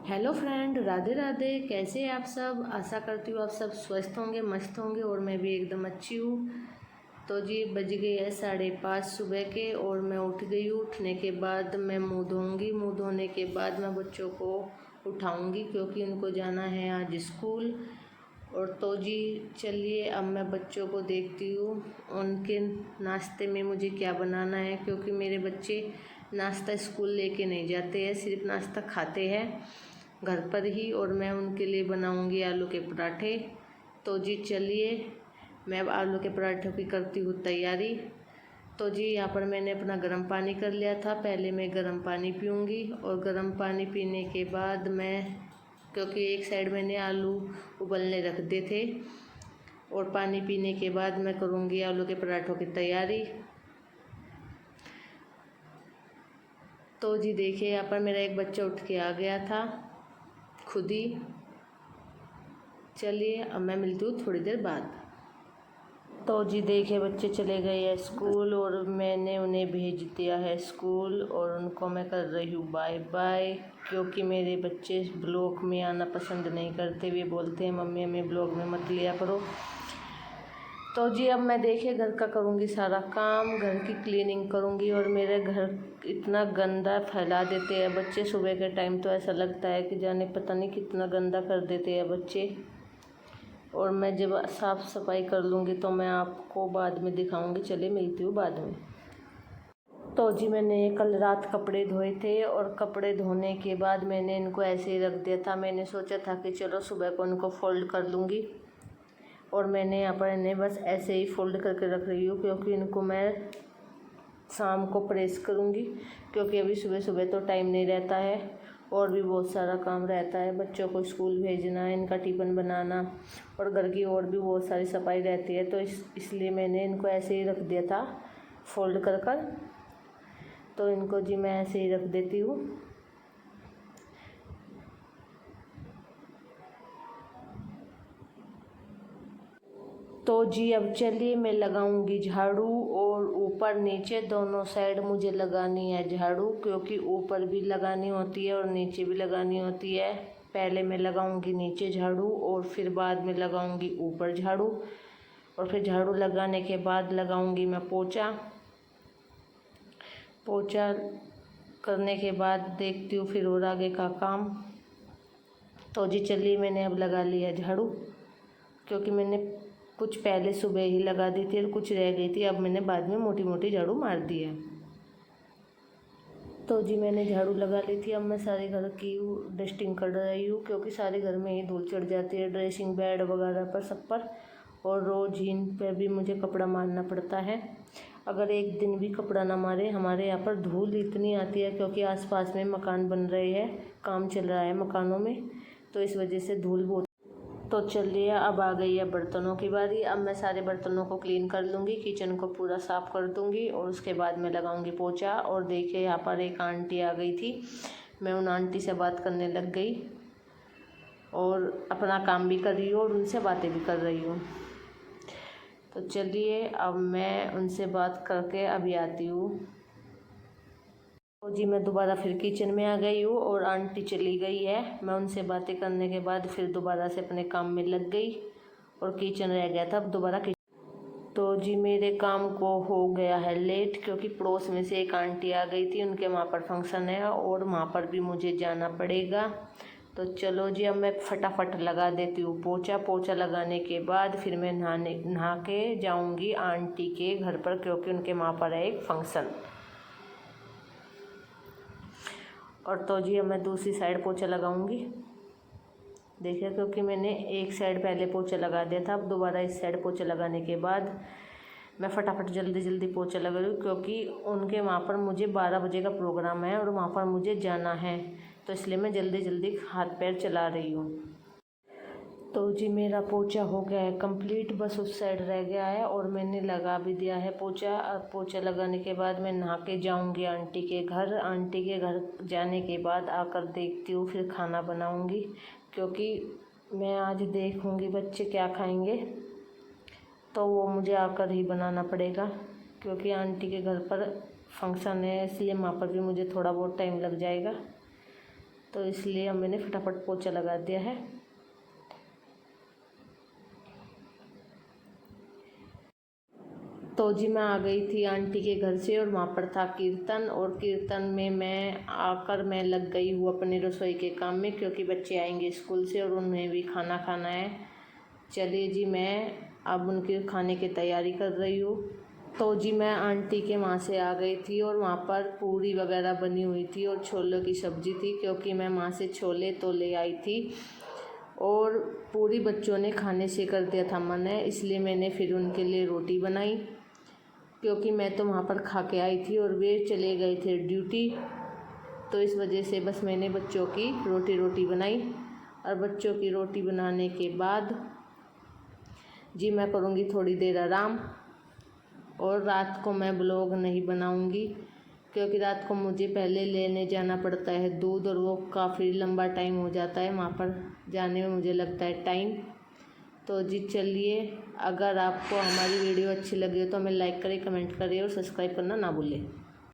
Hello friend, Radhe Radhe. कैसे हैं आप सब? आशा करती हूँ आप सब स्वस्थ होंगे, मस्त होंगे और मैं भी एकदम अच्छी हूँ। तो जी बज गई है 5:30 सुबह के और मैं उठ गई हूँ। उठने के बाद मैं मुँह धोऊँगी। मुँह धोने के बाद मैं बच्चों को उठाऊँगी क्योंकि उनको जाना है आज स्कूल। और तो जी चलिए अब मैं बच्चों को देखती हूँ उनके नाश्ते में मुझे क्या बनाना है, क्योंकि मेरे बच्चे नाश्ता स्कूल लेके नहीं जाते हैं, सिर्फ नाश्ता खाते हैं घर पर ही। और मैं उनके लिए बनाऊंगी आलू के पराठे। तो जी चलिए मैं अब आलू के पराठों की करती हूँ तैयारी। तो जी यहाँ पर मैंने अपना गर्म पानी कर लिया था। पहले मैं गर्म पानी पीऊँगी और गर्म पानी पीने के बाद मैं, क्योंकि एक साइड मैंने आलू उबलने रख दिए थे, और पानी पीने के बाद मैं करूँगी आलू के पराठों की तैयारी। तो जी देखिए यहाँ पर मेरा एक बच्चा उठ के आ गया था खुद ही। चलिए अब मैं मिलती हूँ थोड़ी देर बाद। तो जी देखिए बच्चे चले गए हैं स्कूल और मैंने उन्हें भेज दिया है स्कूल, और उनको मैं कर रही हूँ बाय बाय, क्योंकि मेरे बच्चे ब्लॉग में आना पसंद नहीं करते। वे बोलते हैं मम्मी हमें ब्लॉग में मत लिया करो। तो जी अब मैं देखिए घर का करूँगी सारा काम, घर की क्लीनिंग करूँगी। और मेरे घर इतना गंदा फैला देते हैं बच्चे सुबह के टाइम, तो ऐसा लगता है कि जाने पता नहीं कितना गंदा कर देते हैं बच्चे। और मैं जब साफ़ सफाई कर लूँगी तो मैं आपको बाद में दिखाऊँगी। चलिए मिलती हूँ बाद में। तो जी मैंने कल रात कपड़े धोए थे और कपड़े धोने के बाद मैंने इनको ऐसे ही रख दिया था। मैंने सोचा था कि चलो सुबह को इनको फ़ोल्ड कर लूँगी, और मैंने यहाँ पर इन्हें बस ऐसे ही फ़ोल्ड करके रख रही हूँ, क्योंकि इनको मैं शाम को प्रेस करूँगी, क्योंकि अभी सुबह सुबह तो टाइम नहीं रहता है और भी बहुत सारा काम रहता है। बच्चों को स्कूल भेजना, इनका टिफ़िन बनाना और घर की और भी बहुत सारी सफाई रहती है। तो इसलिए मैंने इनको ऐसे ही रख दिया था फ़ोल्ड कर कर। तो इनको जी मैं ऐसे ही रख देती हूँ। तो जी अब चलिए मैं लगाऊंगी झाड़ू, और ऊपर नीचे दोनों साइड मुझे लगानी है झाड़ू, क्योंकि ऊपर भी लगानी होती है और नीचे भी लगानी होती है। पहले मैं लगाऊंगी नीचे झाड़ू और फिर बाद में लगाऊंगी ऊपर झाड़ू, और फिर झाड़ू लगाने के बाद लगाऊंगी मैं पोछा। पोछा करने के बाद देखती हूँ फिर और आगे का काम। तो जी चलिए मैंने अब लगा लिया झाड़ू, क्योंकि मैंने कुछ पहले सुबह ही लगा दी थी और कुछ रह गई थी। अब मैंने बाद में मोटी मोटी झाड़ू मार दी है। तो जी मैंने झाड़ू लगा ली थी। अब मैं सारे घर की डस्टिंग कर रही हूँ, क्योंकि सारे घर में ही धूल चढ़ जाती है, ड्रेसिंग बेड वगैरह पर, सब पर। और रोज़ इन पर भी मुझे कपड़ा मारना पड़ता है। अगर एक दिन भी कपड़ा ना मारे, हमारे यहाँ पर धूल इतनी आती है, क्योंकि आसपास में मकान बन रहे हैं, काम चल रहा है मकानों में, तो इस वजह से धूल बहुत। तो चलिए अब आ गई है बर्तनों की बारी। अब मैं सारे बर्तनों को क्लीन कर लूँगी, किचन को पूरा साफ़ कर दूँगी, और उसके बाद मैं लगाऊँगी पोछा। और देखिए यहाँ पर एक आंटी आ गई थी, मैं उन आंटी से बात करने लग गई और अपना काम भी कर रही हूँ और उनसे बातें भी कर रही हूँ। तो चलिए अब मैं उनसे बात करके अभी आती हूँ। तो जी मैं दोबारा फिर किचन में आ गई हूँ और आंटी चली गई है। मैं उनसे बातें करने के बाद फिर दोबारा से अपने काम में लग गई और किचन रह गया था। अब दोबारा किचन। तो जी मेरे काम को हो गया है लेट, क्योंकि पड़ोस में से एक आंटी आ गई थी, उनके वहाँ पर फंक्शन है और वहाँ पर भी मुझे जाना पड़ेगा। तो चलो जी अब मैं फटाफट लगा देती हूँ पोछा। पोछा लगाने के बाद फिर मैं नहा के जाऊँगी आंटी के घर पर, क्योंकि उनके वहाँ पर है एक फंक्शन। और तो जी अब मैं दूसरी साइड पोछा लगाऊंगी। देखिए क्योंकि मैंने एक साइड पहले पोछा लगा दिया था, अब दोबारा इस साइड पोछा लगाने के बाद मैं फटाफट जल्दी जल्दी पोछा लगा रही हूँ, क्योंकि उनके वहाँ पर मुझे 12 बजे का प्रोग्राम है और वहाँ पर मुझे जाना है, तो इसलिए मैं जल्दी जल्दी हाथ पैर चला रही हूँ। तो जी मेरा पोछा हो गया है कंप्लीट, बस उस साइड रह गया है और मैंने लगा भी दिया है पोछा। अब पोछा लगाने के बाद मैं नहा के जाऊँगी आंटी के घर। आंटी के घर जाने के बाद आकर देखती हूँ, फिर खाना बनाऊँगी, क्योंकि मैं आज देखूँगी बच्चे क्या खाएंगे, तो वो मुझे आकर ही बनाना पड़ेगा, क्योंकि आंटी के घर पर फंक्शन है, इसलिए वहाँ पर भी मुझे थोड़ा बहुत टाइम लग जाएगा। तो इसलिए अब मैंने फटाफट पोछा लगा दिया है। तो जी मैं आ गई थी आंटी के घर से और वहाँ पर था कीर्तन, और कीर्तन में मैं आकर मैं लग गई हूँ अपनी रसोई के काम में, क्योंकि बच्चे आएंगे स्कूल से और उन्हें भी खाना खाना है। चलिए जी मैं अब उनके खाने की तैयारी कर रही हूँ। तो जी मैं आंटी के वहाँ से आ गई थी और वहाँ पर पूरी वगैरह बनी हुई थी और छोलों की सब्ज़ी थी, क्योंकि मैं वहाँ से छोले तो ले आई थी और पूरी बच्चों ने खाने से कर दिया था मना, इसलिए मैंने फिर उनके लिए रोटी बनाई, क्योंकि मैं तो वहाँ पर खा के आई थी और वे चले गए थे ड्यूटी। तो इस वजह से बस मैंने बच्चों की रोटी बनाई, और बच्चों की रोटी बनाने के बाद जी मैं करूँगी थोड़ी देर आराम। और रात को मैं ब्लॉग नहीं बनाऊँगी, क्योंकि रात को मुझे पहले लेने जाना पड़ता है दूध, और वो काफ़ी लंबा टाइम हो जाता है, वहाँ पर जाने में मुझे लगता है टाइम। तो जी चलिए, अगर आपको हमारी वीडियो अच्छी लगी हो तो हमें लाइक करें, कमेंट करें और सब्सक्राइब करना ना भूलें।